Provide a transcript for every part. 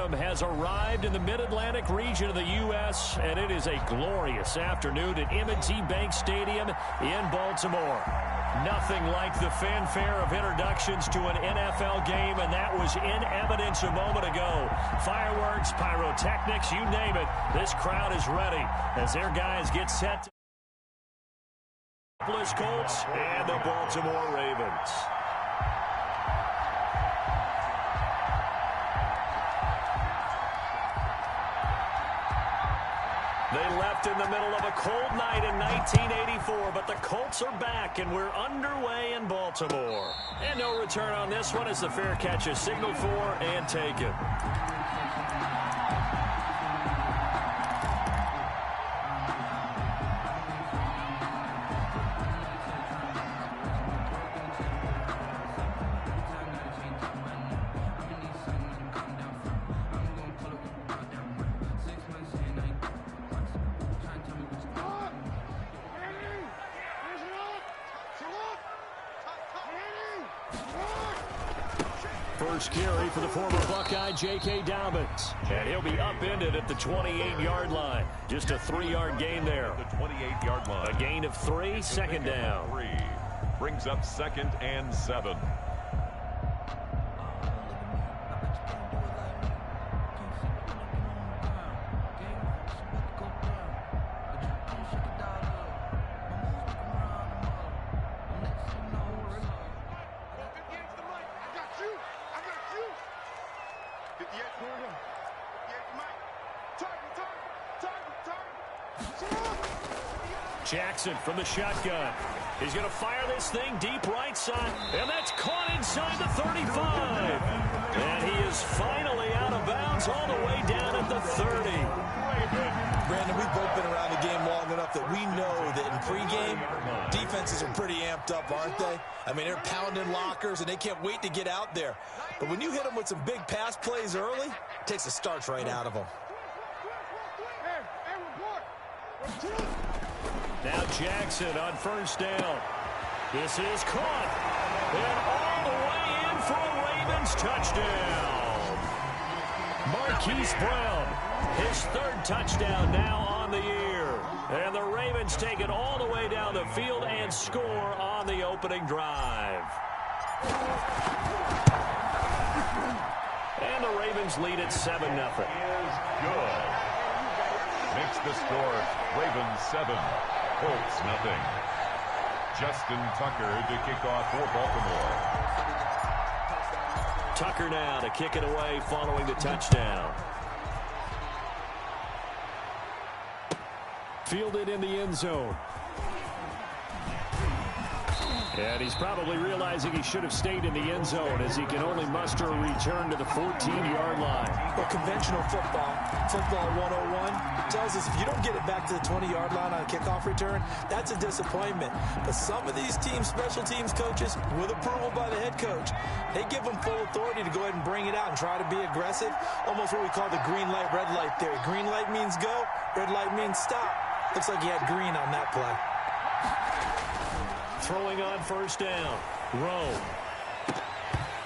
Stadium has arrived in the Mid-Atlantic region of the U.S., and it is a glorious afternoon at M&T Bank Stadium in Baltimore. Nothing like the fanfare of introductions to an NFL game, and that was in evidence a moment ago. Fireworks, pyrotechnics, you name it. This crowd is ready as their guys get set to the Colts and the Baltimore Ravens. They left in the middle of a cold night in 1984, but the Colts are back, and we're underway in Baltimore. And no return on this one as the fair catch is signaled for and taken. First carry for the former Buckeye, J.K. Dobbins. And he'll be upended at the 28-yard line. Just a 3-yard gain there. The 28-yard line. A gain of 3, second down. 3 brings up 2nd and 7. Jackson from the shotgun. He's going to fire this thing deep right side, and that's caught inside the 35. And he is finally out of bounds all the way down at the 30. Brandon, we've both been around the game long enough that we know that in pregame, defenses are pretty amped up, aren't they? I mean, they're pounding lockers, and they can't wait to get out there. But when you hit them with some big pass plays early, it takes the starch right out of them. Now Jackson on first down. This is caught. And all the way in for a Ravens touchdown. Marquise Brown, his 3rd touchdown now on the year. And the Ravens take it all the way down the field and score on the opening drive. And the Ravens lead at 7-0. Good. Makes the score Ravens 7. Colts nothing. Justin Tucker to kick off for Baltimore. Tucker now to kick it away following the touchdown. Fielded in the end zone. And he's probably realizing he should have stayed in the end zone as he can only muster a return to the 14-yard line. Well, conventional football 101, tells us if you don't get it back to the 20-yard line on a kickoff return, that's a disappointment. But some of these teams, special teams coaches, with approval by the head coach, they give them full authority to go ahead and bring it out and try to be aggressive. Almost what we call the green light, red light theory. Green light means go, red light means stop. Looks like he had green on that play. Throwing on first down. Rowe.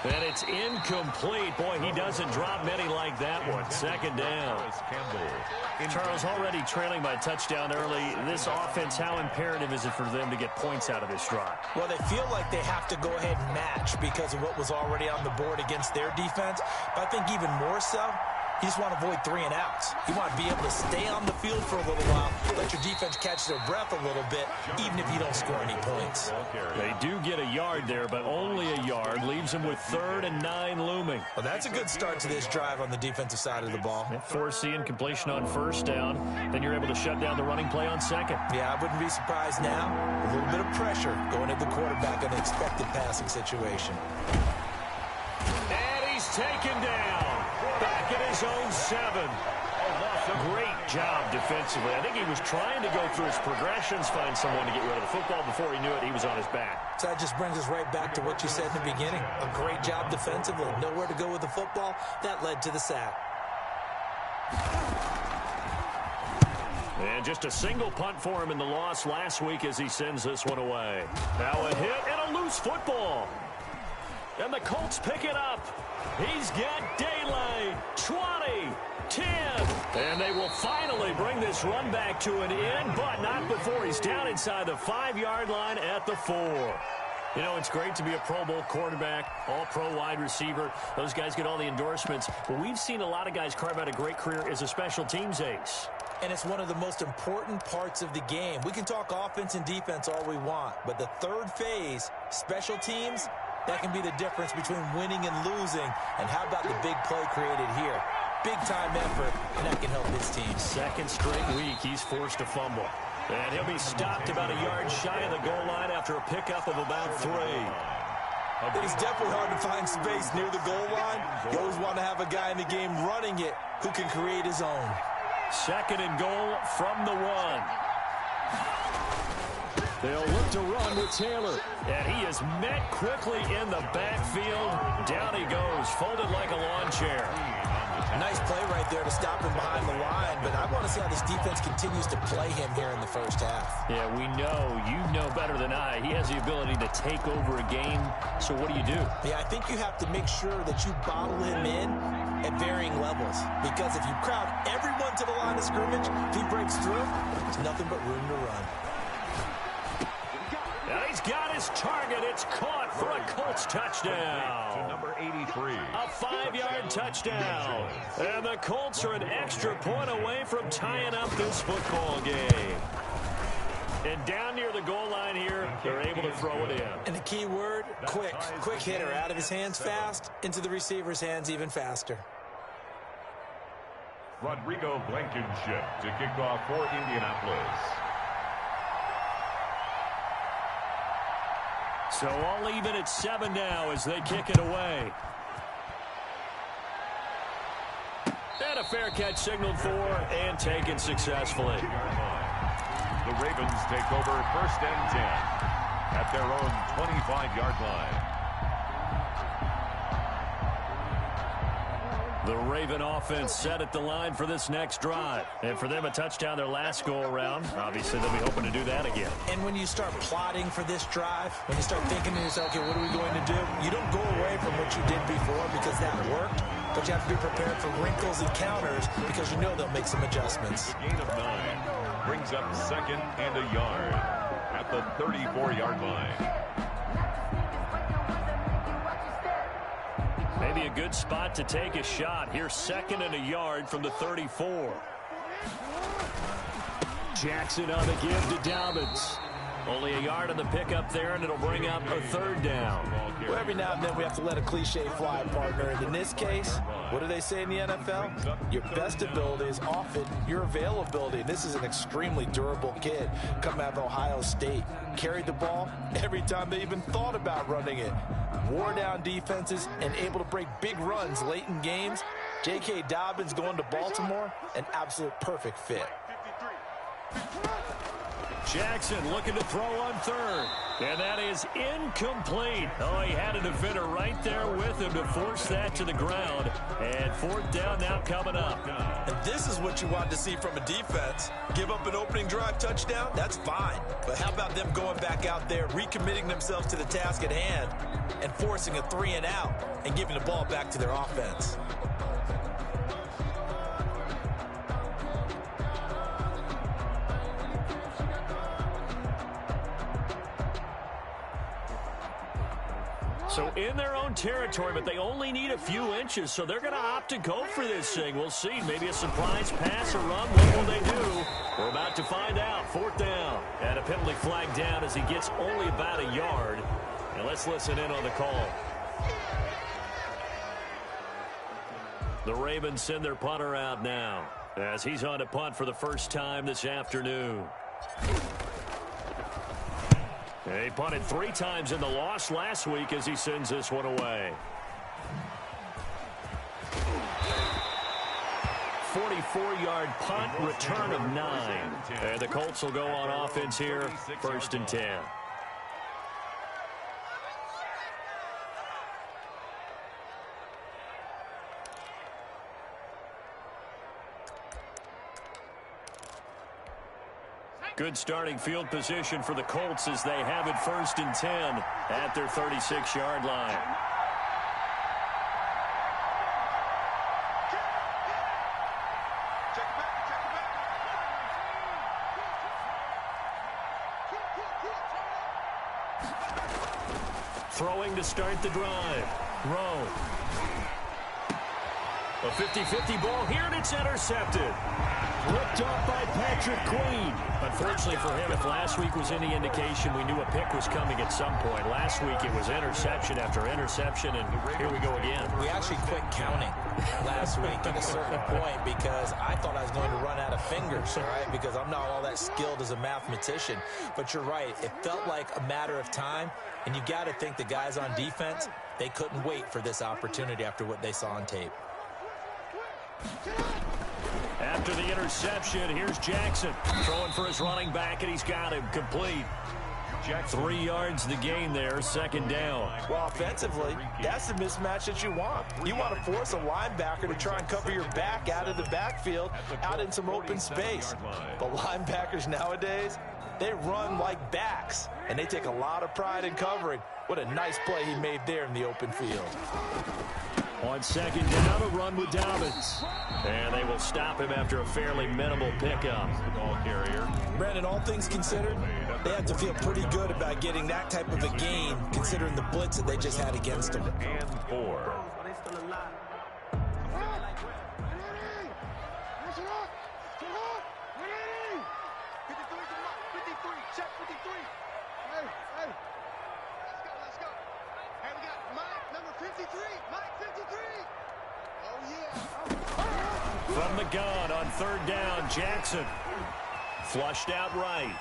And it's incomplete. Boy, he doesn't drop many like that one. Second down. Charles, already trailing by a touchdown early. This offense, how imperative is it for them to get points out of this drive? Well, they feel like they have to go ahead and match because of what was already on the board against their defense. But I think even more so, you just want to avoid 3 and outs. You want to be able to stay on the field for a little while, let your defense catch their breath a little bit, even if you don't score any points. They do get a yard there, but only a yard. Leaves them with 3rd and 9 looming. Well, that's a good start to this drive on the defensive side of the ball. Foreseeing completion on first down. Then you're able to shut down the running play on second. Yeah, I wouldn't be surprised now. A little bit of pressure going at the quarterback in an expected passing situation. And he's taken down. Back at his own 7. Great job defensively. I think he was trying to go through his progressions, find someone to get rid of the football. Before he knew it, he was on his back. So that just brings us right back to what you said in the beginning. A great job defensively. Nowhere to go with the football. That led to the sack. And just a single punt for him in the loss last week as he sends this one away. Now a hit and a loose football. And the Colts pick it up. He's got daylight. 20, 10. And they will finally bring this run back to an end, but not before he's down inside the 5-yard line at the 4. You know, it's great to be a Pro Bowl quarterback, all-pro wide receiver. Those guys get all the endorsements. But we've seen a lot of guys carve out a great career as a special teams ace. And it's one of the most important parts of the game. We can talk offense and defense all we want, but the third phase, special teams, that can be the difference between winning and losing. And how about the big play created here? Big-time effort, and that can help his team. Second straight week, he's forced to fumble. And he'll be stopped about a yard shy of the goal line after a pickup of about 3. It is definitely hard to find space near the goal line. You always want to have a guy in the game running it who can create his own. Second and goal from the 1. They'll look to run with Taylor. And he is met quickly in the backfield. Down he goes, folded like a lawn chair. Nice play right there to stop him behind the line, but I want to see how this defense continues to play him here in the first half. Yeah, we know. You know better than I. He has the ability to take over a game. So what do you do? Yeah, I think you have to make sure that you bottle him in at varying levels, because if you crowd everyone to the line of scrimmage, if he breaks through, there's nothing but room to run. And he's got his target. It's caught for a Colts touchdown. To number 83. A 5-yard touchdown. And the Colts are an extra point away from tying up this football game. And down near the goal line here, they're able to throw it in. And the key word, quick. Quick hitter, out of his hands fast, into the receiver's hands even faster. Rodrigo Blankenship to kick off for Indianapolis. So all even at 7 now as they kick it away. And a fair catch signaled for and taken successfully. The Ravens take over 1st and 10 at their own 25-yard line. The Raven offense set at the line for this next drive. And for them, a touchdown their last go-around. Obviously, they'll be hoping to do that again. And when you start plotting for this drive, when you start thinking to yourself, okay, what are we going to do? You don't go away from what you did before because that worked, but you have to be prepared for wrinkles and counters because you know they'll make some adjustments. Gain of 9 brings up 2nd and a yard at the 34-yard line. Maybe a good spot to take a shot. Here's 2nd and a yard from the 34. Jackson on the give to Dobbins. Only a yard on the pickup there, and it'll bring up a 3rd down. Well, every now and then we have to let a cliche fly, partner. And in this case, what do they say in the NFL? Your best ability is often your availability. This is an extremely durable kid coming out of Ohio State. Carried the ball every time they even thought about running it. Wore down defenses and able to break big runs late in games. J.K. Dobbins going to Baltimore, an absolute perfect fit. Jackson looking to throw on 3rd. And that is incomplete. Oh, he had a defender right there with him to force that to the ground. And 4th down now coming up. And this is what you want to see from a defense. Give up an opening drive touchdown, that's fine. But how about them going back out there, recommitting themselves to the task at hand, and forcing a 3-and-out and giving the ball back to their offense? So in their own territory, but they only need a few inches, so they're going to opt to go for this thing. We'll see. Maybe a surprise pass or run. What will they do? We're about to find out. 4th down. And a penalty flag down as he gets only about a yard. And let's listen in on the call. The Ravens send their punter out now as he's on to punt for the first time this afternoon. He punted 3 times in the loss last week as he sends this one away. 44-yard punt, return of 9. And the Colts will go on offense here, 1st and 10. Good starting field position for the Colts as they have it 1st and 10 at their 36-yard line. Throwing to start the drive. Rowe. A 50-50 ball here, and it's intercepted. Ripped off by Patrick Queen. Unfortunately for him, if last week was any indication, we knew a pick was coming at some point. Last week it was interception after interception, and here we go again. We actually quit counting last week at a certain point because I thought I was going to run out of fingers, all right, because I'm not all that skilled as a mathematician. But you're right. It felt like a matter of time, and you got to think the guys on defense, they couldn't wait for this opportunity after what they saw on tape. After the interception, here's Jackson throwing for his running back, and he's got him complete. 3 yards the gain there, second down. Well, offensively, that's the mismatch that you want. You want to force a linebacker to try and cover your back out of the backfield, out in some open space. But linebackers nowadays, they run like backs, and they take a lot of pride in covering. What a nice play he made there in the open field. On second down, a run with Dobbins. And they will stop him after a fairly minimal pickup. Ball carrier. Brandon, all things considered, they have to feel pretty good about getting that type of a gain, considering the blitz that they just had against them. And 4. From the gun on third down, Jackson. Flushed out right.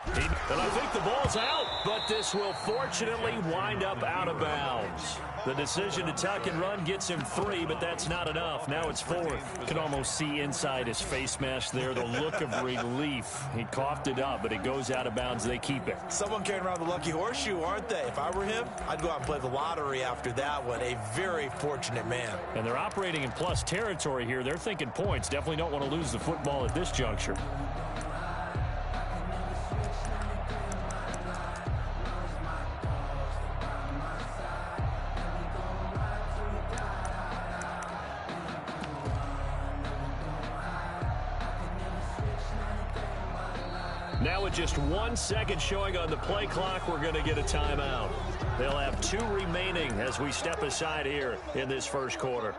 And I think the ball's out, but this will fortunately wind up out of bounds. The decision to tuck and run gets him 3, but that's not enough. Now it's 4th. Can almost see inside his face mask there the look of relief. He coughed it up, but it goes out of bounds. They keep it. Someone carrying around the lucky horseshoe, aren't they? If I were him, I'd go out and play the lottery after that one. A very fortunate man. And they're operating in plus territory here. They're thinking points. Definitely don't want to lose the football at this juncture. Now with just 1 second showing on the play clock, we're going to get a timeout. They'll have 2 remaining as we step aside here in this first quarter.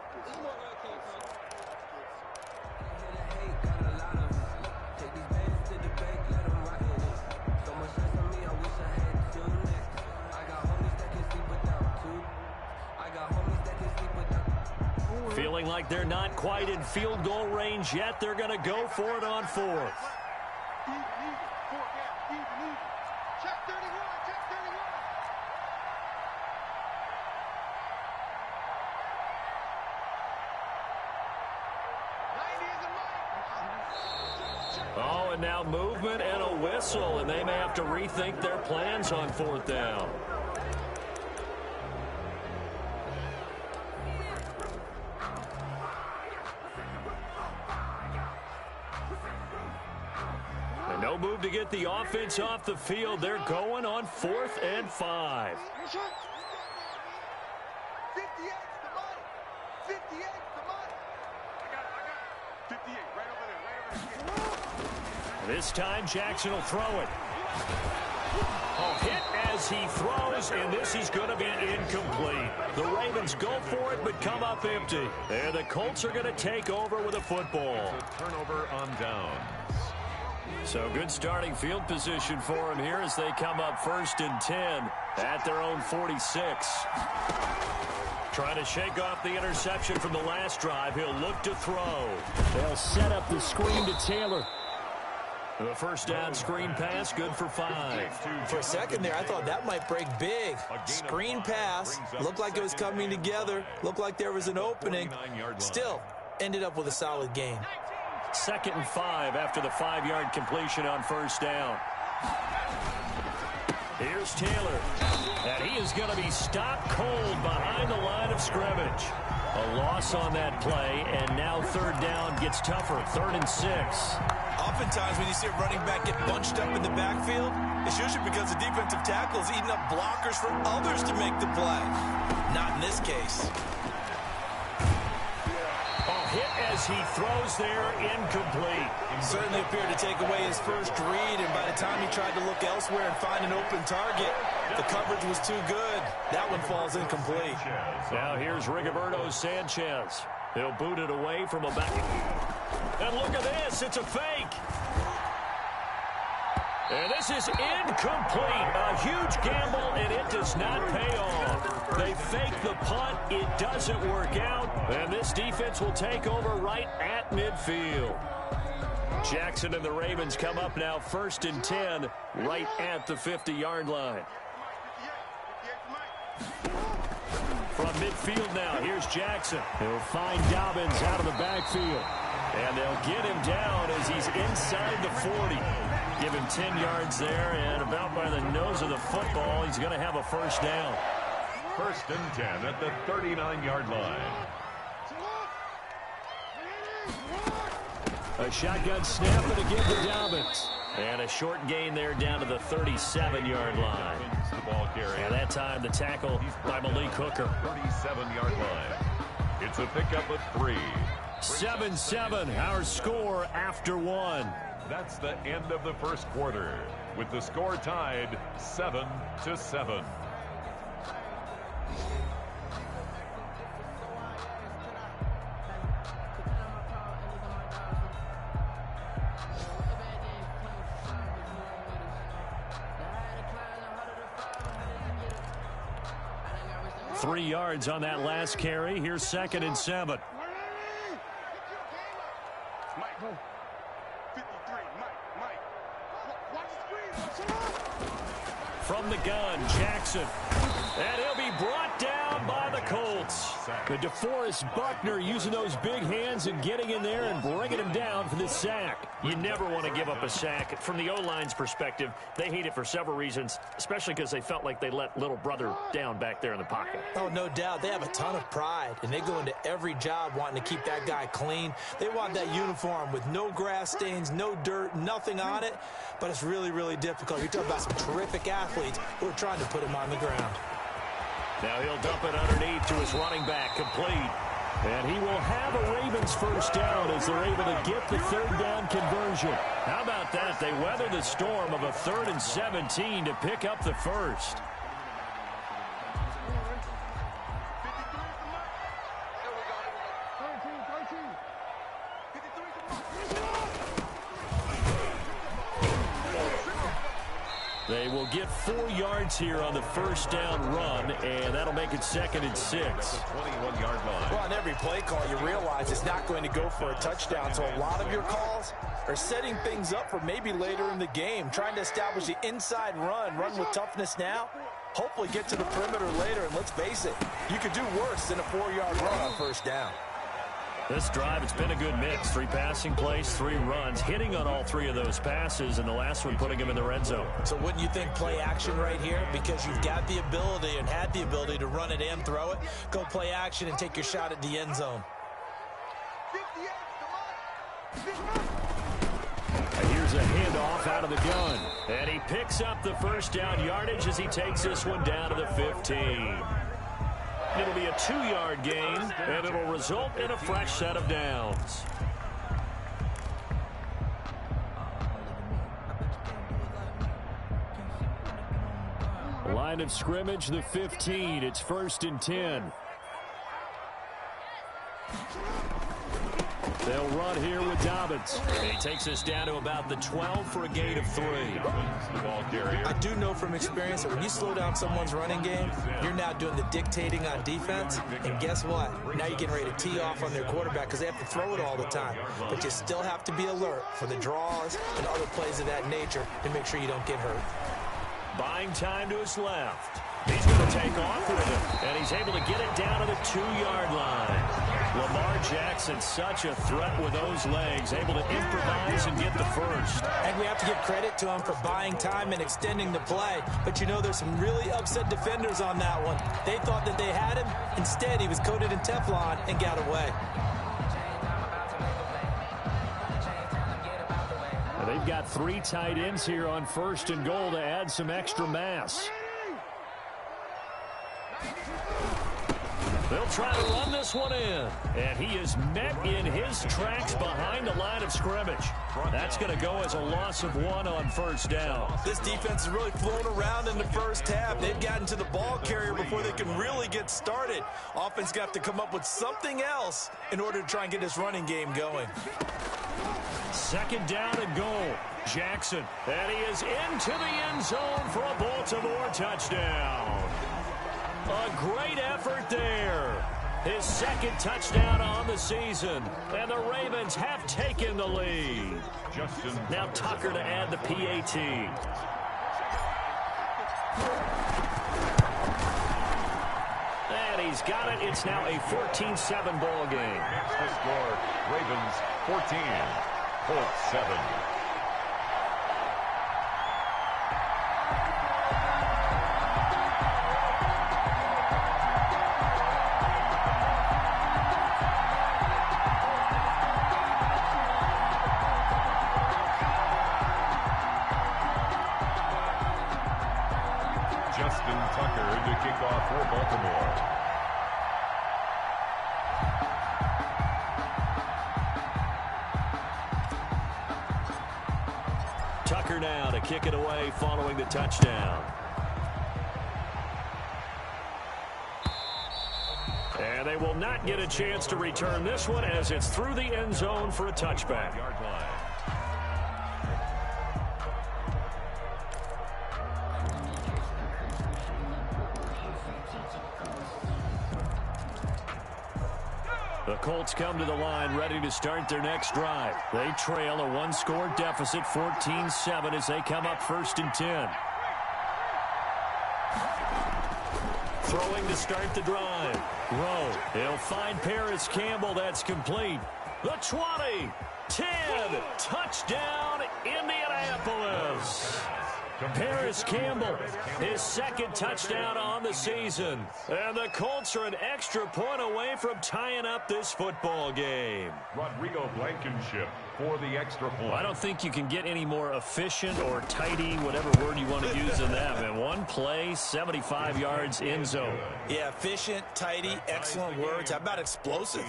Feeling like they're not quite in field goal range yet. They're going to go for it on 4th. Oh, and now movement and a whistle, and they may have to rethink their plans on 4th down. And no move to get the offense off the field. They're going on 4th and 5. This time, Jackson will throw it. Oh, hit as he throws, and this is going to be incomplete. The Ravens go for it, but come up empty. And the Colts are going to take over with a football. It's a turnover on downs. So good starting field position for him here as they come up 1st and 10 at their own 46. Trying to shake off the interception from the last drive. He'll look to throw. They'll set up the screen to Taylor. The first down screen pass, good for 5. For a second there, I thought that might break big. Screen pass, looked like it was coming together, looked like there was an opening. Still, ended up with a solid gain. 2nd and 5 after the 5-yard completion on 1st down. Here's Taylor. And he is going to be stopped cold behind the line of scrimmage. A loss on that play, and now 3rd down gets tougher. 3rd and 6. Oftentimes when you see a running back get bunched up in the backfield, it's usually because the defensive tackle is eating up blockers for others to make the play. Not in this case. Hit as he throws there, incomplete. Certainly appeared to take away his first read, and by the time he tried to look elsewhere and find an open target, The coverage was too good. That one falls incomplete. Now here's Rigoberto Sanchez. He'll boot it away from a back. And look at this. It's a fake. And this is incomplete. A huge gamble, and it does not pay off. They fake the punt. It doesn't work out. And this defense will take over right at midfield. Jackson and the Ravens come up now 1st and 10 right at the 50-yard line. From midfield now, here's Jackson. He'll find Dobbins out of the backfield. And they'll get him down as he's inside the 40. Give him 10 yards there, and about by the nose of the football, he's going to have a first down. 1st and 10 at the 39-yard line. A shotgun snap and again to Dobbins. And a short gain there down to the 37-yard line. The ball carrier. And that time the tackle by Malik Hooker. 37-yard line. It's a pickup of 3. 7-7, our score after 1. That's the end of the first quarter, with the score tied 7-7. Three yards on that last carry. Here's 2nd and 7. From the gun, Jackson. And he'll be brought down by the Colts. The DeForest Buckner using those big hands and getting in there and bringing him down for the sack. You never want to give up a sack. From the O-line's perspective, they hate it for several reasons, especially because they felt like they let little brother down back there in the pocket. Oh, no doubt. They have a ton of pride, and they go into every job wanting to keep that guy clean. They want that uniform with no grass stains, no dirt, nothing on it, but it's really, really difficult. You're talking about some terrific athletes who are trying to put him on the ground. Now he'll dump it underneath to his running back, complete. And he will have a Ravens first down as they're able to get the 3rd down conversion. How about that? They weather the storm of a 3rd and 17 to pick up the first. They will get 4 yards here on the first down run, and that'll make it 2nd and 6. 21-yard line. Well, on every play call, you realize it's not going to go for a touchdown, so a lot of your calls are setting things up for maybe later in the game, trying to establish the inside run with toughness now, hopefully get to the perimeter later, and let's face it, you could do worse than a 4-yard run on first down. This drive, it's been a good mix. 3 passing plays, 3 runs, hitting on all 3 of those passes, and the last one putting him in the red zone. So wouldn't you think play action right here? Because you've got the ability and had the ability to run it and throw it. Go play action and take your shot at the end zone. And here's a handoff out of the gun. And he picks up the first down yardage as he takes this one down to the 15. It'll be a 2-yard gain, and it'll result in a fresh set of downs. Line of scrimmage, the 15. It's 1st and 10. They'll run here with Dobbins. And he takes us down to about the 12 for a gain of 3. I do know from experience that when you slow down someone's running game, you're now doing the dictating on defense. And guess what? Now you're getting ready to tee off on their quarterback because they have to throw it all the time. But you still have to be alert for the draws and other plays of that nature to make sure you don't get hurt. Buying time to his left. He's going to take off with him, and he's able to get it down to the 2-yard line. Lamar Jackson, such a threat with those legs, able to improvise and get the first. And we have to give credit to him for buying time and extending the play. But you know, there's some really upset defenders on that one. They thought that they had him. Instead, he was coated in Teflon and got away. Now, they've got 3 tight ends here on 1st and goal to add some extra mass. They'll try to run this one in. And he is met in his tracks behind the line of scrimmage. That's going to go as a loss of 1 on first down. This defense is really flown around in the first half. They've gotten to the ball carrier before they can really get started. Offense got to come up with something else in order to try and get this running game going. Second down and goal. Jackson. And he is into the end zone for a Baltimore touchdown. A great effort there. His second touchdown on the season. And the Ravens have taken the lead. Now Tucker to add the PAT. And he's got it. It's now a 14-7 ball game. The score, Ravens 14, Colts 7. Tucker now to kick it away following the touchdown. And they will not get a chance to return this one as it's through the end zone for a touchback. The Colts come to the line ready to start their next drive. They trail a one-score deficit, 14-7, as they come up 1st and 10. Throwing to start the drive. Rowe. He'll find Paris Campbell. That's complete. The 20, 10, touchdown, Indianapolis. Paris Campbell, his second touchdown on the season. And the Colts are an extra point away from tying up this football game. Rodrigo Blankenship for the extra point. I don't think you can get any more efficient or tidy, whatever word you want to use in that. Man, one play, 75 yards, end zone. Yeah, efficient, tidy, excellent words. How about explosive?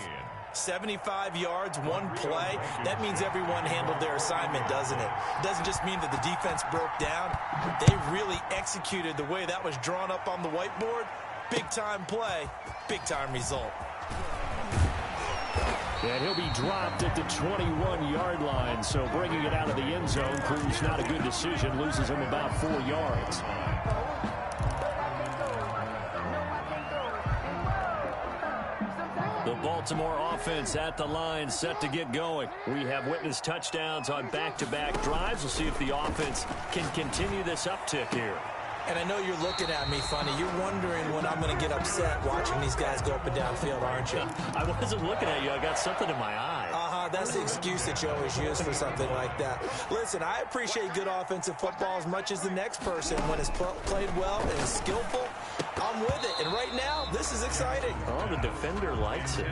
75 yards, one play. That means everyone handled their assignment, doesn't it? It doesn't just mean that the defense broke down. They really executed the way that was drawn up on the whiteboard. Big-time play, big-time result. And he'll be dropped at the 21-yard line, so bringing it out of the end zone proves not a good decision. Loses him about 4 yards. The Baltimore offense at the line, set to get going. We have witnessed touchdowns on back-to-back drives. We'll see if the offense can continue this uptick here. And I know you're looking at me funny. You're wondering when I'm going to get upset watching these guys go up and down field, aren't you? I wasn't looking at you. I got something in my eye. That's the excuse that you always use for something like that. Listen, I appreciate good offensive football as much as the next person. When it's played well and is skillful, I'm with it. And right now, this is exciting. Oh, the defender likes it.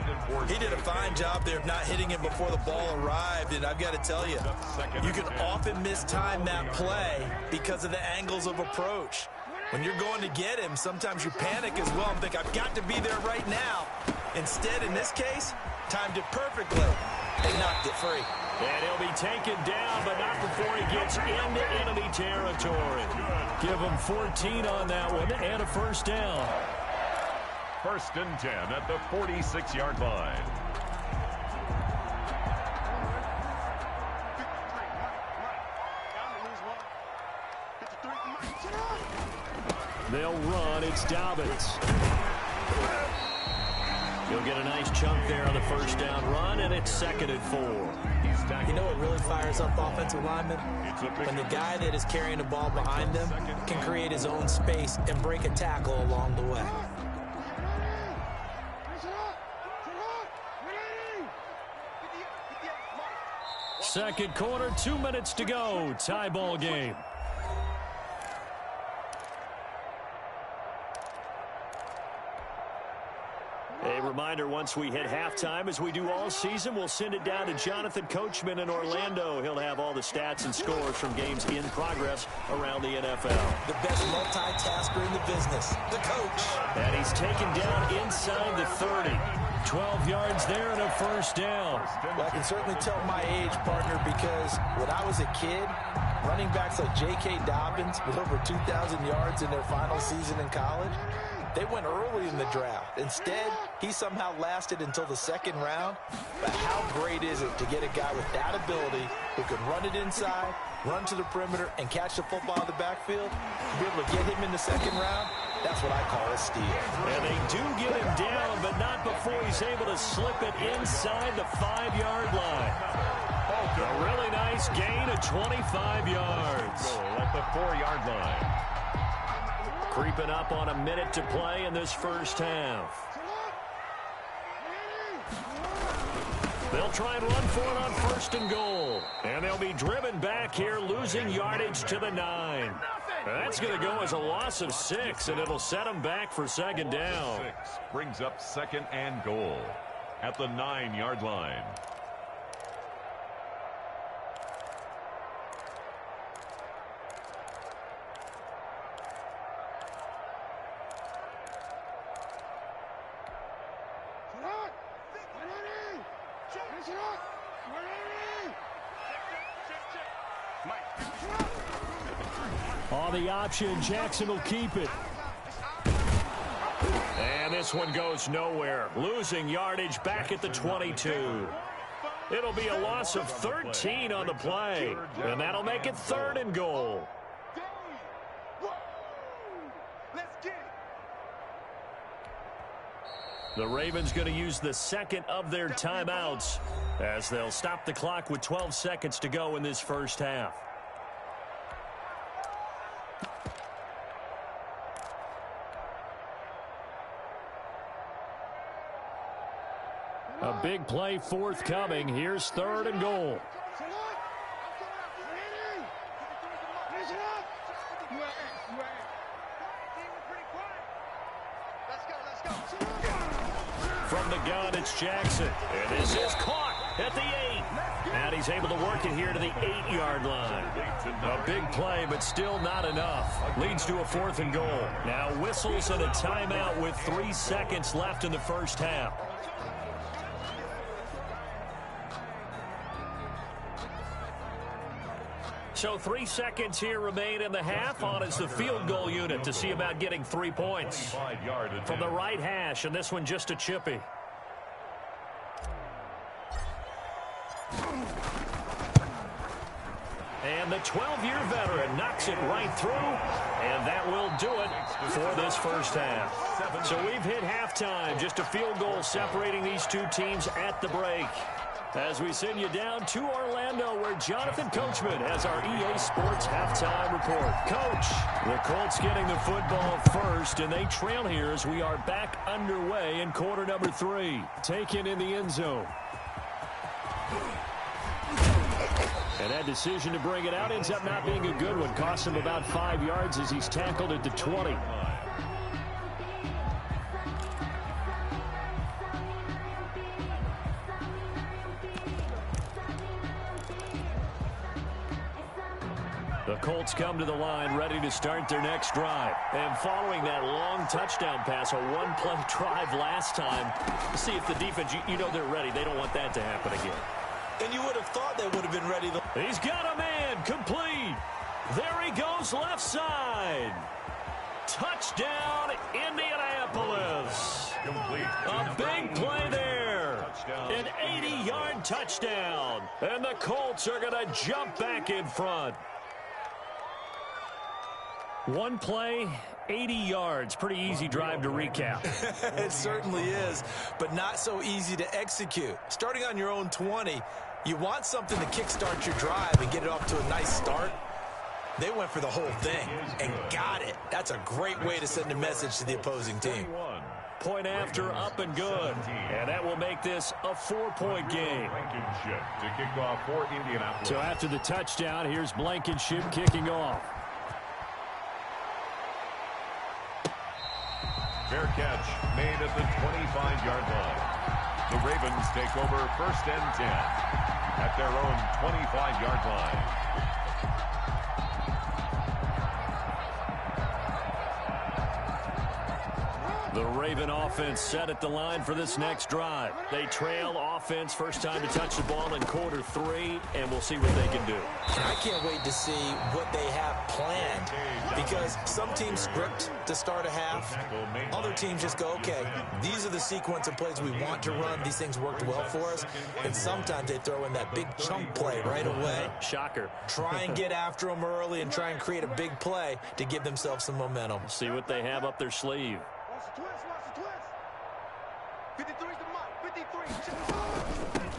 He did a fine job there of not hitting him before the ball arrived. And I've got to tell you, you can often mistime that play because of the angles of approach. When you're going to get him, sometimes you panic as well and think, I've got to be there right now. Instead, in this case, timed it perfectly and knocked it free. And he'll be taken down, but not before he gets into enemy territory. Give him 14 on that one and a first down. 1st and 10 at the 46-yard line. They'll run. It's Dobbins. He'll get a nice chunk there on the first down run, and it's 2nd and 4. You know what really fires up offensive linemen? When the guy that is carrying the ball behind them can create his own space and break a tackle along the way. Second quarter, 2 minutes to go. Tie ball game. A reminder, once we hit halftime, as we do all season, we'll send it down to Jonathan Coachman in Orlando. He'll have all the stats and scores from games in progress around the NFL. The best multitasker in the business, the coach. And he's taken down inside the 30. 12 yards there and a first down. Well, I can certainly tell my age, partner, because when I was a kid, running backs like J.K. Dobbins with over 2,000 yards in their final season in college, they went early in the draft. Instead, he somehow lasted until the second round. But how great is it to get a guy with that ability who can run it inside, run to the perimeter, and catch the football in the backfield? To be able to get him in the second round, that's what I call a steal. And they do get him down, but not before he's able to slip it inside the 5-yard line. A really nice gain of 25 yards. At the 4-yard line. Creeping up on a minute to play in this first half. They'll try and run for it on first and goal. And they'll be driven back here, losing yardage to the 9. That's going to go as a loss of 6, and it'll set them back for second down. 6 brings up second and goal at the 9-yard line. On the option, Jackson will keep it. And this one goes nowhere. Losing yardage back at the 22. It'll be a loss of 13 on the play. And that'll make it third and goal. The Ravens going to use the second of their timeouts as they'll stop the clock with 12 seconds to go in this first half. A big play forthcoming. Here's third and goal. From the gun, it's Jackson. And this is caught at the 8. And he's able to work it here to the 8-yard line. A big play, but still not enough. Leads to a fourth and goal. Now whistles and a timeout with 3 seconds left in the first half. So 3 seconds here remain in the half. On is the field goal unit to see about getting 3 points. From the right hash, and this one just a chippy. And the 12-year veteran knocks it right through, and that will do it for this first half. So we've hit halftime, just a field goal separating these two teams at the break. As we send you down to Orlando, where Jonathan Coachman has our EA Sports halftime report. Coach, the Colts getting the football first, and they trail here as we are back underway in quarter number 3. Taken in the end zone. And that decision to bring it out ends up not being a good one. Costs him about 5 yards as he's tackled at the 20. The Colts come to the line ready to start their next drive. And following that long touchdown pass, a one-play drive last time, see if the defense, you know they're ready. They don't want that to happen again. And you would have thought they would have been ready. He's got a man complete. There he goes left side. Touchdown, Indianapolis. Complete. A big play there. An 80-yard touchdown. And the Colts are going to jump back in front. One play, 80 yards. Pretty easy drive to recap. It certainly is, but not so easy to execute. Starting on your own 20, you want something to kickstart your drive and get it off to a nice start. They went for the whole thing and got it. That's a great way to send a message to the opposing team. Point after, up and good. And that will make this a 4-point game. Blankenship to kick off for Indianapolis. So after the touchdown, here's Blankenship kicking off. Fair catch catch made at the 25-yard line. The Ravens take over 1st and 10 at their own 25-yard line. The Raven offense set at the line for this next drive. They trail offense, first time to touch the ball in quarter 3, and we'll see what they can do. I can't wait to see what they have planned, because some teams script to start a half. Other teams just go, okay, these are the sequence of plays we want to run. These things worked well for us. And sometimes they throw in that big chunk play right away. Shocker. Try and get after them early and try and create a big play to give themselves some momentum. See what they have up their sleeve.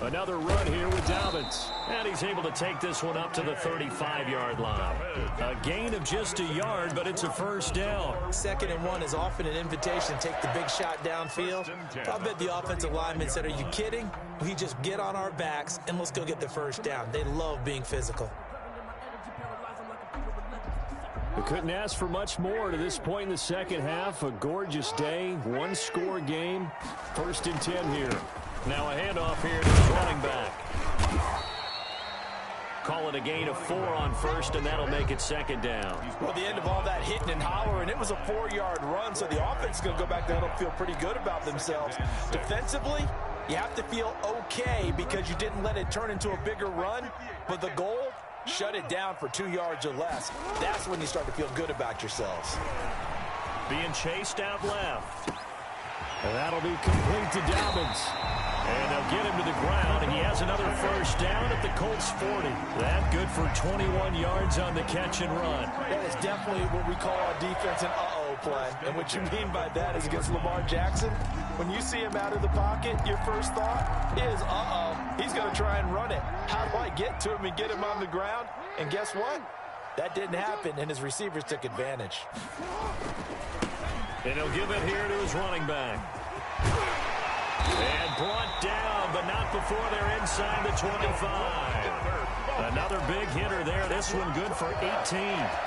Another run here with Dobbins. And he's able to take this one up to the 35-yard line. A gain of just a yard, but it's a first down. 2nd and 1 is often an invitation to take the big shot downfield. I bet the offensive lineman said, are you kidding? We just get on our backs and let's go get the first down. They love being physical. We couldn't ask for much more to this point in the second half. A gorgeous day, one-score game. 1st and 10 here. Now a handoff here to the running back. Call it a gain of 4 on 1st, and that'll make it 2nd down. Well, the end of all that hitting and hollering, it was a 4-yard run, so the offense is going to go back down and feel pretty good about themselves. Defensively, you have to feel okay because you didn't let it turn into a bigger run, but the goal, shut it down for 2 yards or less. That's when you start to feel good about yourselves. Being chased out left. And that'll be complete to Dobbins. And they'll get him to the ground, and he has another first down at the Colts 40. That good for 21 yards on the catch and run. That is definitely what we call a defense an uh-oh play. And what you mean by that is against Lamar Jackson, when you see him out of the pocket, your first thought is, uh-oh, he's going to try and run it. How do I get to him and get him on the ground? And guess what? That didn't happen, and his receivers took advantage. And he'll give it here to his running back. And brought down, but not before they're inside the 25. Another big hitter there. This one good for 18.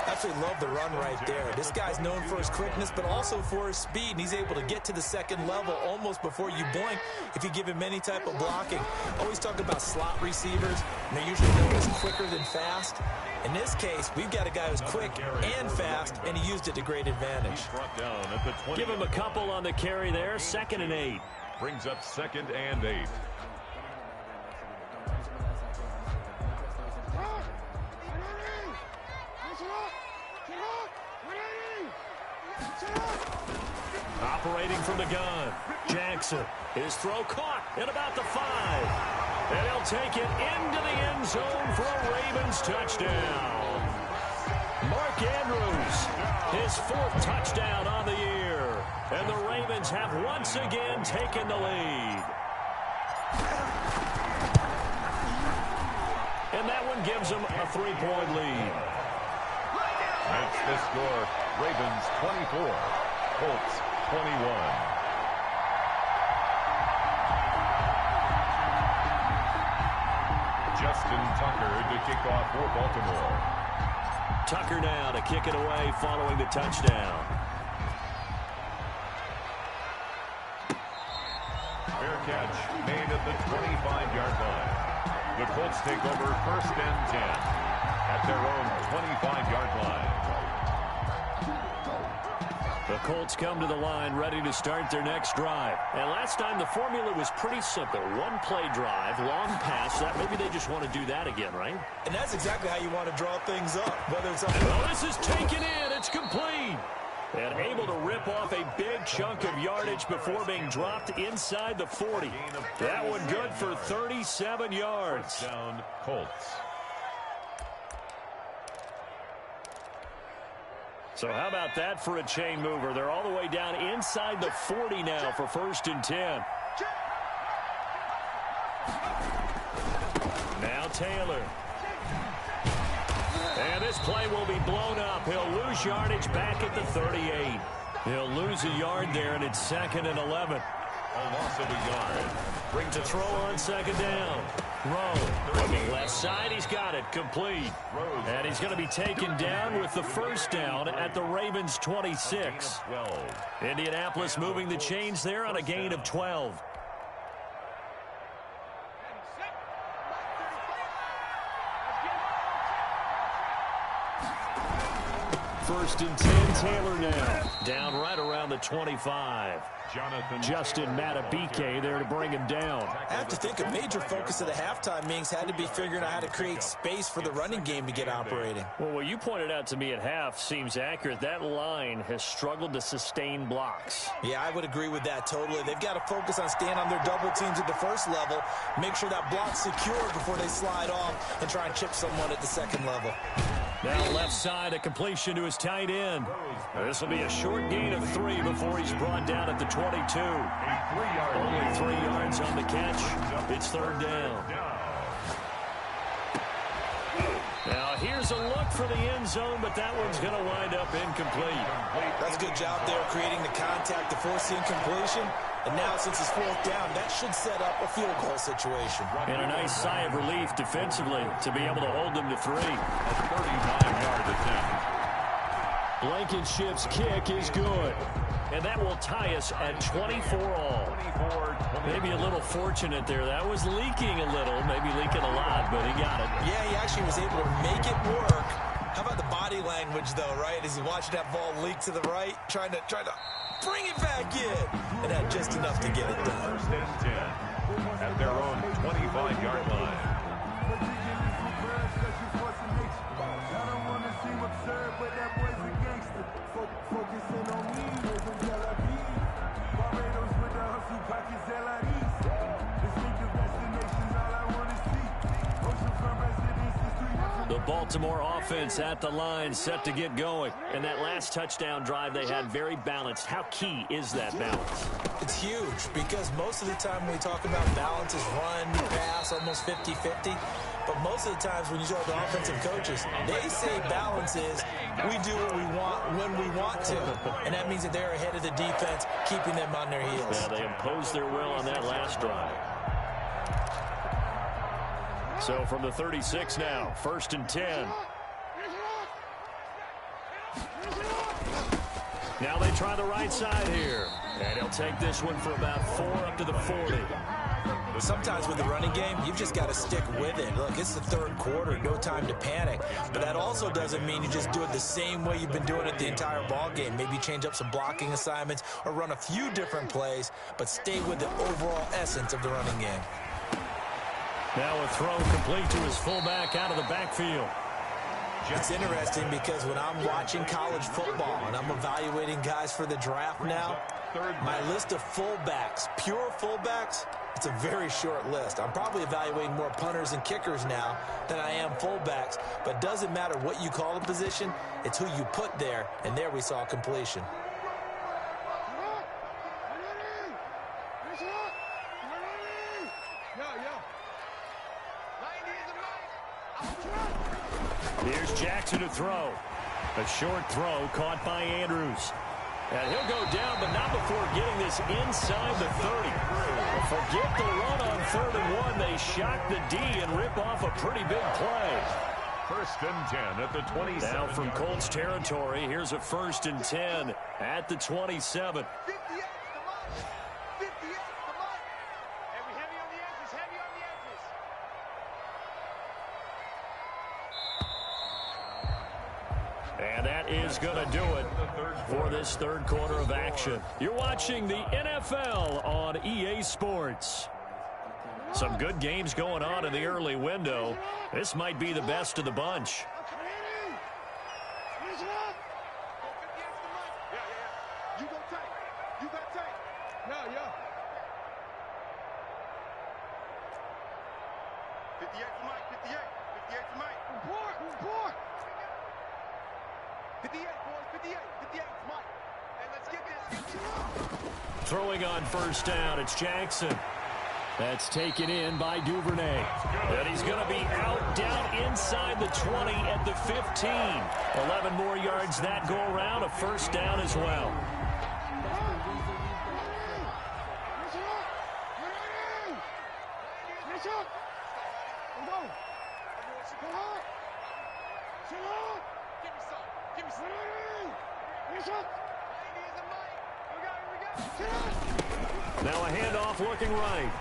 Absolutely love the run right there. This guy's known for his quickness, but also for his speed. And he's able to get to the 2nd level almost before you blink if you give him any type of blocking. Always talk about slot receivers, and they're usually known as quicker than fast. In this case, we've got a guy who's quick and fast, and he used it to great advantage. Give him a couple on the carry there. 2nd and 8. Brings up 2nd and 8. Operating from the gun. Jackson. His throw caught at about the 5. And he'll take it into the end zone for a Ravens touchdown. Mark Andrews, his 4th touchdown on the year. And the Ravens have once again taken the lead. And that one gives them a 3-point lead. That's the score. Ravens 24, Colts 21. Justin Tucker to kick off for Baltimore. Tucker now to kick it away following the touchdown. Fair catch made at the 25-yard line. The Colts take over 1st and 10 at their own 25-yard line. The Colts come to the line ready to start their next drive. And last time the formula was pretty simple. One-play drive, long pass. That maybe they just want to do that again, right? And that's exactly how you want to draw things up. Whether it's this is taken in. It's complete. And able to rip off a big chunk of yardage before being dropped inside the 40. That one good for 37 yards. Down Colts. So how about that for a chain mover? They're all the way down inside the 40 now for 1st and 10. Now Taylor. And this play will be blown up. He'll lose yardage back at the 38. He'll lose a yard there, and it's 2nd and 11. A loss of a yard. Bring to throw on second down. Rowe looking left side. He's got it complete. And he's going to be taken down with the first down at the Ravens 26. Indianapolis moving the chains there on a gain of 12. First and 10, Taylor now. Down right around the 25. Justin Matabike there to bring him down. I have to think a major focus of the halftime meetings had to be figuring out how to create space for the running game to get operating. Well, what you pointed out to me at half seems accurate. That line has struggled to sustain blocks. Yeah, I would agree with that totally. They've got to focus on staying on their double teams at the first level, make sure that block's secure before they slide off and try and chip someone at the second level. Now left side, a completion to his tight end. This will be a short gain of 3 before he's brought down at the 22. Only 3 yards on the catch. It's third down. Now here's a look for the end zone, but that one's going to wind up incomplete. That's a good job there creating the contact to force the incompletion. And now, since it's fourth down, that should set up a field goal situation. And a nice sigh of relief defensively to be able to hold them to 3. A 39-yard attempt. Blankenship's kick is good. And that will tie us at 24 all. Maybe a little fortunate there. That was leaking a little, maybe leaking a lot, but he got it. Yeah, he actually was able to make it work. How about the body language, though, right? As he watched that ball leak to the right, trying to bring it back in, and had just enough to get it done. First and 10 at their own 25-yard line. The Baltimore offense at the line, set to get going. And that last touchdown drive they had very balanced. How key is that balance? It's huge because most of the time when we talk about balance is run, pass, almost 50-50. But most of the times when you talk to offensive coaches, they say balance is we do what we want when we want to. And that means that they're ahead of the defense, keeping them on their heels. Yeah, they imposed their will on that last drive. So from the 36 now, first and 10. Now they try the right side here. And he'll take this one for about 4 up to the 40. Sometimes with the running game, you've just got to stick with it. Look, it's the third quarter, no time to panic. But that also doesn't mean you just do it the same way you've been doing it the entire ball game. Maybe change up some blocking assignments or run a few different plays, but stay with the overall essence of the running game. Now a throw complete to his fullback out of the backfield. It's interesting because when I'm watching college football and I'm evaluating guys for the draft now, my list of fullbacks, pure fullbacks, it's a very short list. I'm probably evaluating more punters and kickers now than I am fullbacks, but it doesn't matter what you call a position, it's who you put there, and there we saw completion. Here's Jackson to throw. A short throw caught by Andrews. And he'll go down, but not before getting this inside the 30. Forget the run on 3rd and 1. They shock the D and rip off a pretty big play. First and 10 at the 27. Now from Colts territory, here's a first and 10 at the 27. And that is going to do it for this third quarter of action. You're watching the NFL on EA Sports. Some good games going on in the early window. This might be the best of the bunch. Throwing on first down, it's Jackson. That's taken in by Duvernay. And he's going to be out down inside the 20 at the 15. 11 more yards that go around, a first down as well. Now a handoff looking right.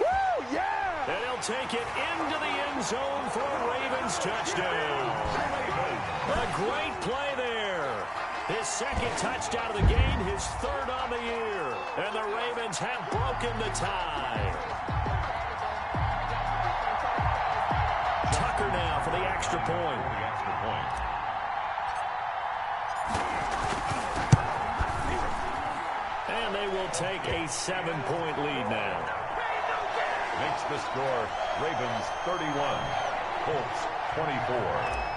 Woo, yeah! And he'll take it into the end zone for a Ravens touchdown. A great play there. His second touchdown of the game, his third on the year. And the Ravens have broken the tie. Tucker now for the extra point. And they will take a 7-point lead now. Makes the score Ravens 31, Colts 24.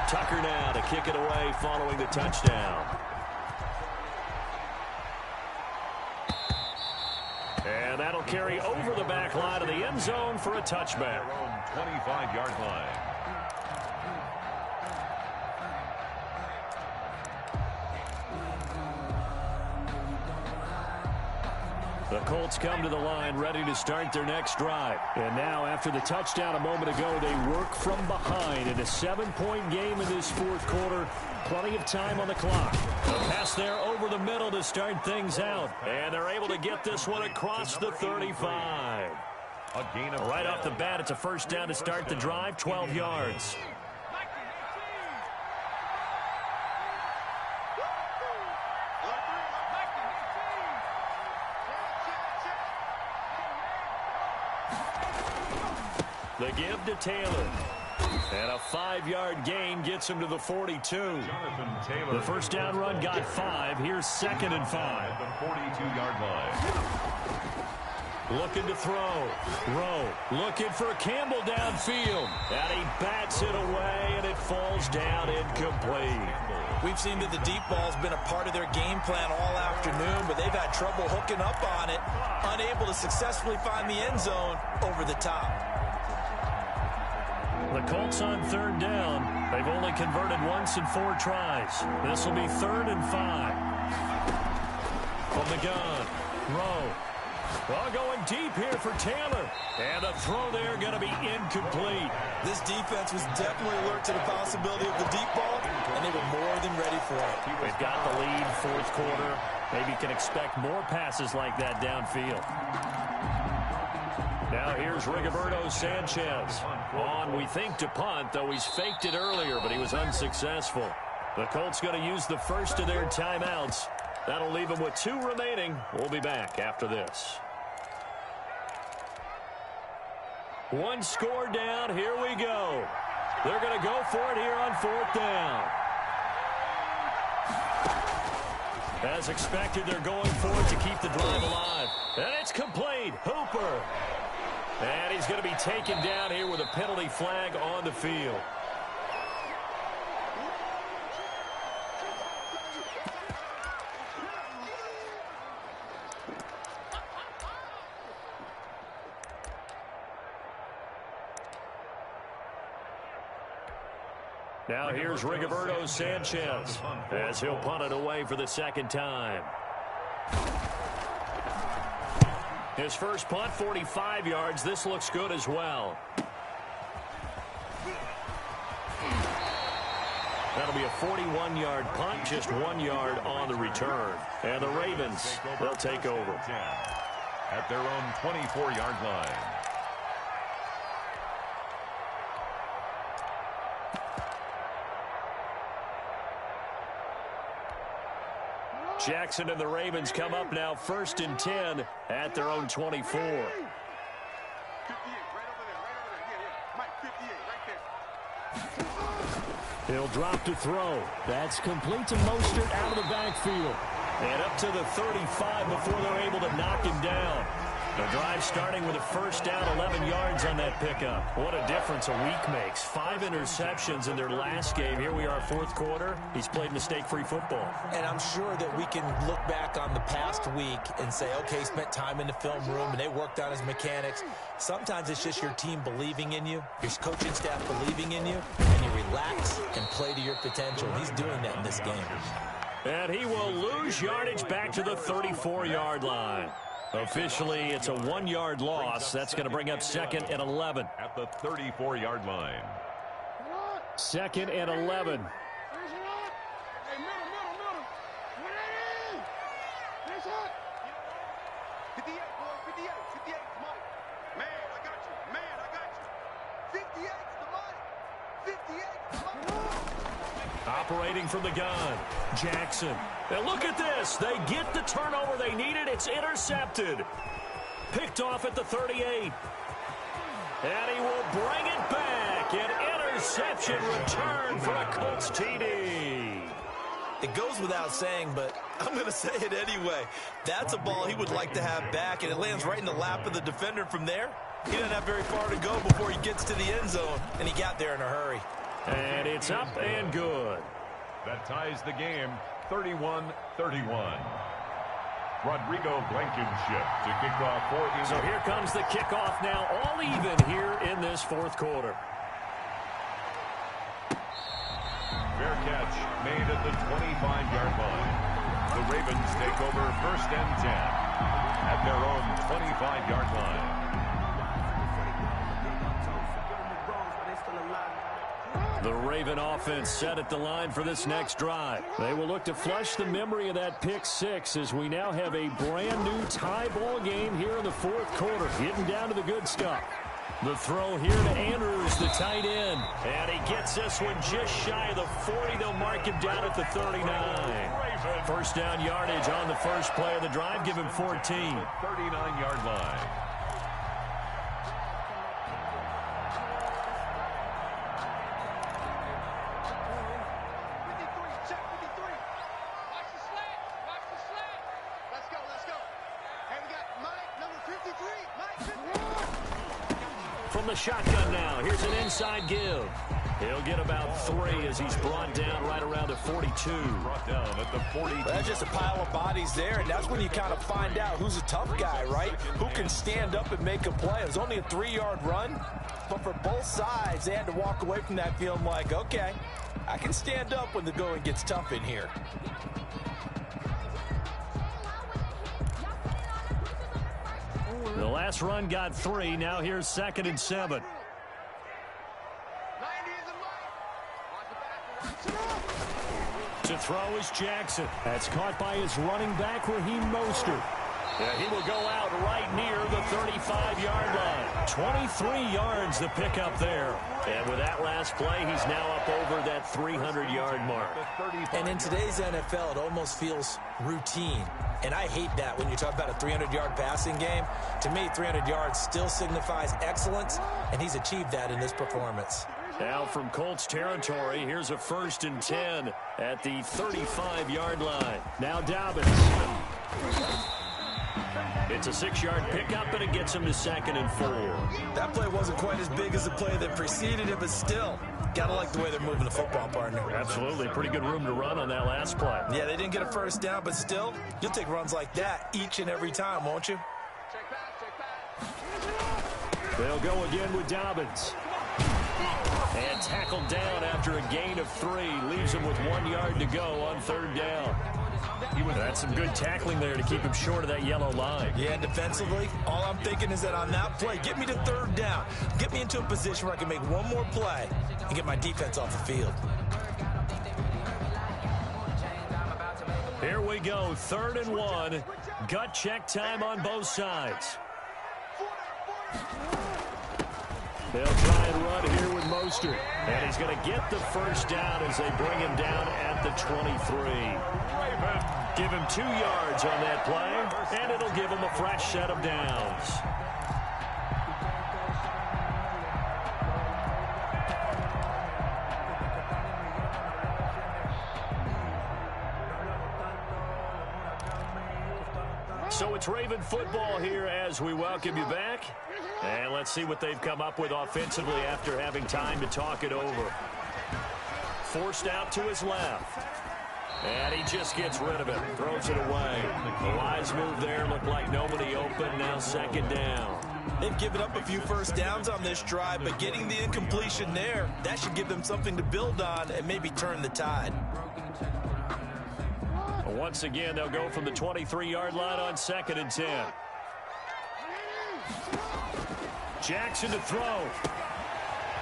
Tucker now to kick it away following the touchdown. And that'll carry over the back line of the end zone for a touchback. 25-yard line. The Colts come to the line ready to start their next drive. And now, after the touchdown a moment ago, they work from behind in a 7-point game in this fourth quarter. Plenty of time on the clock. The pass there over the middle to start things out. And they're able to get this one across the 35. A gain of right off the bat, it's a first down to start the drive, 12 yards. The give to Taylor. And a 5-yard gain gets him to the 42. The first down run got 5. Here's 2nd and 5. The 42-yard line. Looking to throw. Rowe looking for Campbell downfield. And he bats it away, and it falls down incomplete. We've seen that the deep ball's been a part of their game plan all afternoon, but they've had trouble hooking up on it, unable to successfully find the end zone over the top. The Colts on 3rd down. They've only converted once in 4 tries. This will be 3rd and 5. From the gun, Rowe. Well, going deep here for Taylor. And the throw there going to be incomplete. This defense was definitely alert to the possibility of the deep ball, and they were more than ready for it. They've got the lead, fourth quarter. Maybe can expect more passes like that downfield. Now here's Rigoberto Sanchez. On, we think, to punt, though he's faked it earlier, but he was unsuccessful. The Colts going to use the first of their timeouts. That'll leave them with 2 remaining. We'll be back after this. 1 score down. Here we go. They're going to go for it here on 4th down. As expected, they're going for it to keep the drive alive. And it's complete. Hooper. And he's going to be taken down here with a penalty flag on the field. Now here's Rigoberto Sanchez as he'll punt it away for the 2nd time. His first punt, 45 yards. This looks good as well. That'll be a 41-yard punt, just 1 yard on the return. And the Ravens, they'll take over. At their own 24-yard line. Jackson and the Ravens come up now 1st and 10 at their own 24. He'll drop to throw. That's complete to Mostert out of the backfield. And up to the 35 before they're able to knock him down. The drive starting with a first down, 11 yards on that pickup. What a difference a week makes. 5 interceptions in their last game. Here we are, 4th quarter. He's played mistake-free football. And I'm sure that we can look back on the past week and say, okay, he spent time in the film room and they worked on his mechanics. Sometimes it's just your team believing in you, your coaching staff believing in you, and you relax and play to your potential. He's doing that in this game. And he will lose yardage back to the 34-yard line. Officially, it's a 1-yard loss. That's going to bring up 2nd and 11. At the 34-yard line. 2nd and 11. Operating from the gun, Jackson. And look at this. They get the turnover they needed. It's intercepted. Picked off at the 38. And he will bring it back. An interception return for a Colts TD. It goes without saying, but I'm going to say it anyway. That's a ball he would like to have back, and it lands right in the lap of the defender from there. He doesn't have very far to go before he gets to the end zone, and he got there in a hurry. And it's up and good. That ties the game, 31-31. Rodrigo Blankenship to kick off for England. So here comes the kickoff now, all even here in this 4th quarter. Fair catch made at the 25-yard line. The Ravens take over 1st and 10 at their own 25-yard line. The Raven offense set at the line for this next drive. They will look to flush the memory of that pick 6 as we now have a brand new tie ball game here in the 4th quarter. Getting down to the good stuff. The throw here to Andrews, the tight end. And he gets this one just shy of the 40. They'll mark him down at the 39. First down yardage on the first play of the drive. Give him 14. 39-yard line. From the shotgun now, here's an inside give. He'll get about 3 as he's brought down right around the 42. Brought down at the 42. Well, that's just a pile of bodies there, and that's when you kind of find out who's a tough guy, right? Who can stand up and make a play. It was only a 3-yard run, but for both sides, they had to walk away from that feeling like, okay, I can stand up when the going gets tough in here. The last run got 3. Now here's 2nd and 7. To throw is Jackson. That's caught by his running back, Raheem Mostert. Yeah, he will go out right near the 35-yard line. 23 yards the pickup there. And with that last play, he's now up over that 300-yard mark. And in today's NFL, it almost feels routine. And I hate that when you talk about a 300-yard passing game. To me, 300 yards still signifies excellence, and he's achieved that in this performance. Now from Colts territory, here's a 1st and 10 at the 35-yard line. Now Dobbins. It's a 6-yard pickup, and it gets him to 2nd and 4. That play wasn't quite as big as the play that preceded it, but still, gotta like the way they're moving the football, partner. Absolutely. Pretty good room to run on that last play. Yeah, they didn't get a first down, but still, you'll take runs like that each and every time, won't you? They'll go again with Dobbins. And tackled down after a gain of 3. Leaves him with 1 yard to go on 3rd down. That's some good tackling there to keep him short of that yellow line. Yeah, and defensively, all I'm thinking is that on that play, get me to 3rd down. Get me into a position where I can make one more play and get my defense off the field. Here we go, 3rd and 1. Gut check time on both sides. They'll try and run here with Mostert. And he's going to get the first down as they bring him down at the 23. Give him 2 yards on that play, and it'll give him a fresh set of downs. So it's Raven football here as we welcome you back. And let's see what they've come up with offensively after having time to talk it over. Forced out to his left. And he just gets rid of it. Throws it away. A wise move there. Looked like nobody open. Now 2nd down. They've given up a few first downs on this drive, but getting the incompletion there, that should give them something to build on and maybe turn the tide. Once again, they'll go from the 23-yard line on 2nd and 10. Jackson to throw.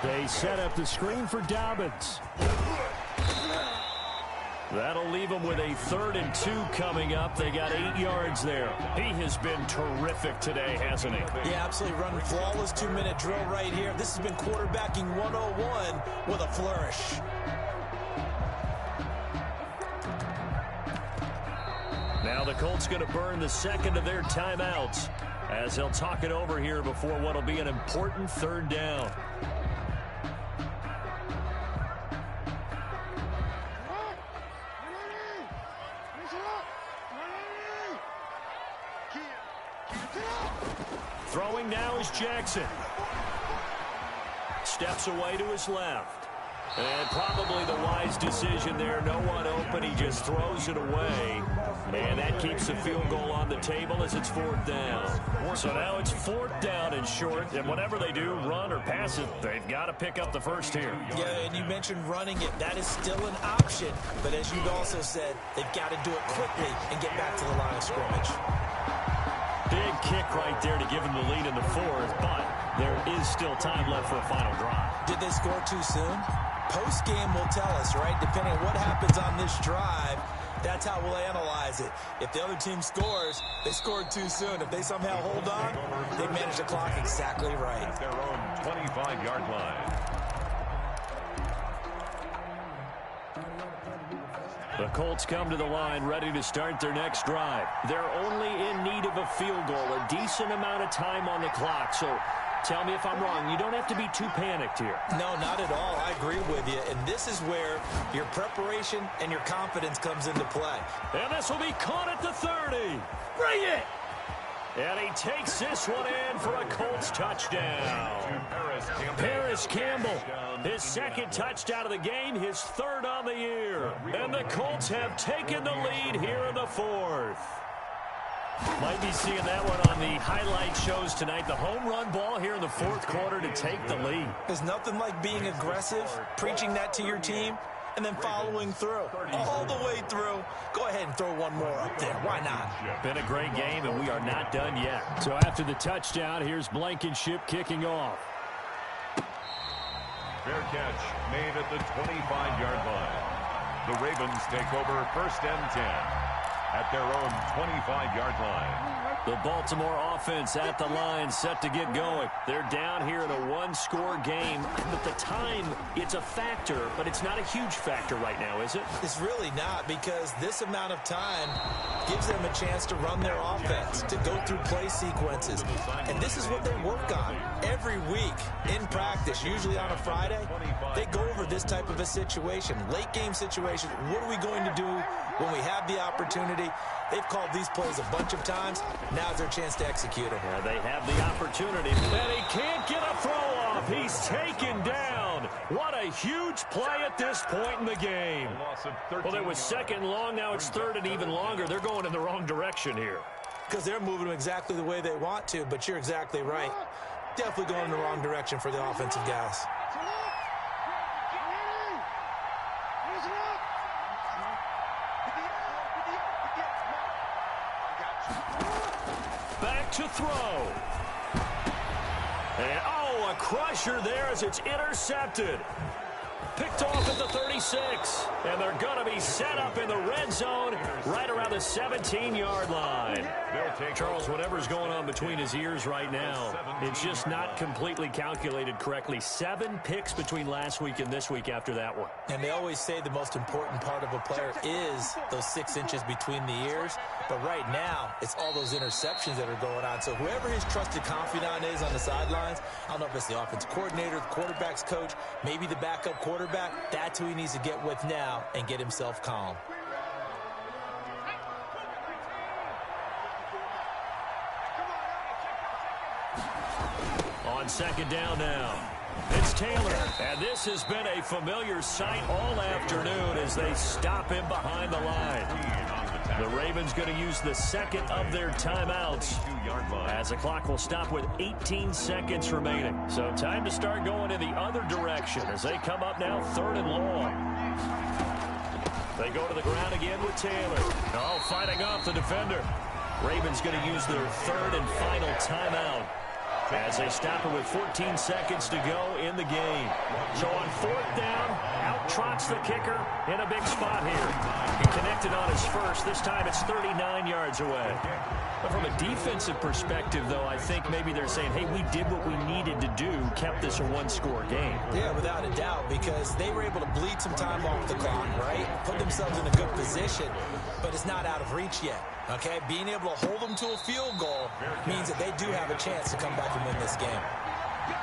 They set up the screen for Dobbins. That'll leave them with a 3rd and 2 coming up. They got 8 yards there. He has been terrific today, hasn't he? Yeah, absolutely running flawless 2-minute drill right here. This has been quarterbacking 101 with a flourish. Now the Colts going to burn the second of their timeouts as they'll talk it over here before what will be an important 3rd down. Throwing now is Jackson. Steps away to his left. And probably the wise decision there. No one open. He just throws it away. And that keeps the field goal on the table as it's 4th down. So now it's 4th down and short. And whatever they do, run or pass it, they've got to pick up the first here. Yeah, and you mentioned running it. That is still an option. But as you've also said, they've got to do it quickly and get back to the line of scrimmage. Big kick right there to give them the lead in the 4th, but there is still time left for a final drive. Did they score too soon? Post-game will tell us, right? Depending on what happens on this drive, that's how we'll analyze it. If the other team scores, they scored too soon. If they somehow hold on, they manage the clock exactly right. At their own 25-yard line. The Colts come to the line ready to start their next drive. They're only in need of a field goal, a decent amount of time on the clock. So tell me if I'm wrong. You don't have to be too panicked here. No, not at all. I agree with you. And this is where your preparation and your confidence comes into play. And this will be caught at the 30. Bring it! And he takes this one in for a Colts touchdown. Paris Campbell, his 2nd touchdown of the game, his 3rd on the year. And the Colts have taken the lead here in the 4th. Might be seeing that one on the highlight shows tonight. The home run ball here in the 4th quarter to take the lead. There's nothing like being aggressive, preaching that to your team, and then following through. All the way through. Go ahead and throw one more up there. Why not? Been a great game, and we are not done yet. So after the touchdown, here's Blankenship kicking off. Fair catch made at the 25-yard line. The Ravens take over 1st and 10 at their own 25-yard line. The Baltimore offense at the line, set to get going. They're down here in a 1-score game. But the time, it's a factor, but it's not a huge factor right now, is it? It's really not, because this amount of time gives them a chance to run their offense, to go through play sequences. And this is what they work on every week in practice, usually on a Friday. They go over this type of a situation, late game situation. What are we going to do when we have the opportunity? They've called these plays a bunch of times. Now's their chance to execute them. Yeah, they have the opportunity. And he can't get a throw off. He's taken down. What a huge play at this point in the game. Well, it was 2nd long. Now it's 3rd and even longer. They're going in the wrong direction here. Because they're moving them exactly the way they want to, but you're exactly right. Definitely going in the wrong direction for the offensive guys. Back to throw. And, a crusher there as it's intercepted. Picked off at the 36. And they're going to be set up in the red zone right around the 17-yard line. Charles, whatever's going on between his ears right now, it's just not completely calculated correctly. 7 picks between last week and this week after that one. And they always say the most important part of a player is those 6 inches between the ears. But right now, it's all those interceptions that are going on. So whoever his trusted confidant is on the sidelines, I don't know if it's the offensive coordinator, the quarterback's coach, maybe the backup quarterback, that's who he needs to get with now and get himself calm. On 2nd down now, it's Taylor. And this has been a familiar sight all afternoon as they stop him behind the line. The Ravens going to use the 2nd of their timeouts as the clock will stop with 18 seconds remaining. So time to start going in the other direction as they come up now 3rd and long. They go to the ground again with Taylor. Fighting off the defender. Ravens going to use their 3rd and final timeout as they stop it with 14 seconds to go in the game. So on fourth down, out trots the kicker in a big spot here. He connected on his first. This time it's 39 yards away. But from a defensive perspective, though, I think maybe they're saying, hey, we did what we needed to do, kept this a one-score game. Yeah, without a doubt, because they were able to bleed some time off the clock, right? Put themselves in a good position, but it's not out of reach yet, okay? Being able to hold them to a field goal means that they do have a chance to come back and win this game.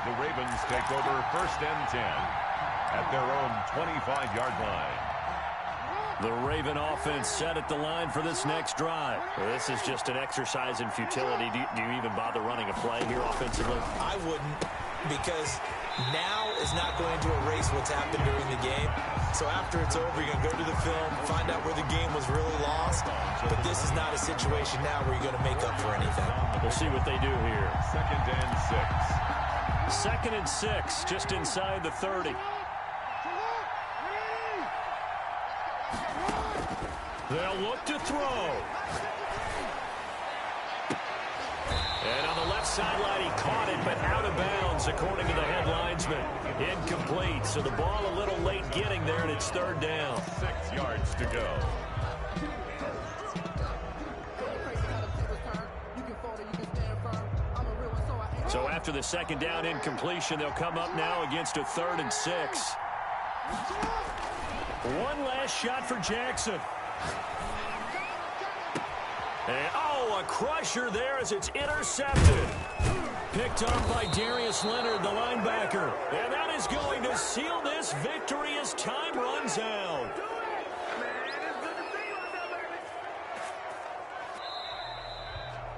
The Ravens take over first and 10 at their own 25-yard line. The Raven offense set at the line for this next drive. Well, this is just an exercise in futility. Do you even bother running a play here offensively? I wouldn't, because now is not going to erase what's happened during the game. So after it's over, you're going to go to the film, find out where the game was really lost. But this is not a situation now where you're going to make up for anything. We'll see what they do here. Second and 6. Second and 6, just inside the 30. They'll look to throw. And on the left sideline, he caught it, but out of bounds, according to the head linesman. Incomplete, so the ball a little late getting there, and it's third down. 6 yards to go. So after the second down incompletion, they'll come up now against a 3rd and 6. One last shot for Jackson. And, a crusher there as it's intercepted. Picked up by Darius Leonard, the linebacker. And that is going to seal this victory as time runs out.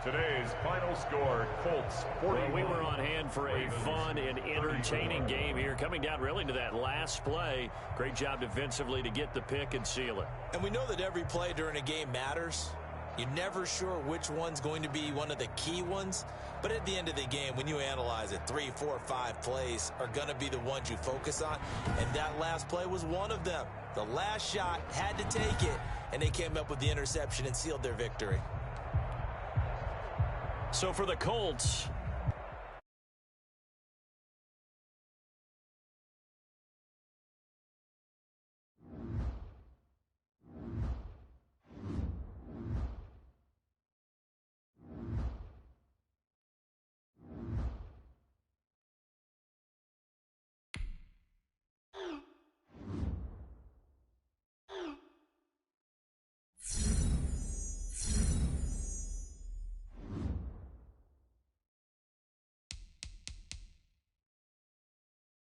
Today's final score, Colts 41. Well, we were on hand for a fun and entertaining game here, coming down really to that last play. Great job defensively to get the pick and seal it. And we know that every play during a game matters. You're never sure which one's going to be one of the key ones. But at the end of the game, when you analyze it, 3, 4, 5 plays are going to be the ones you focus on. And that last play was one of them. The last shot had to take it, and they came up with the interception and sealed their victory. So for the Colts,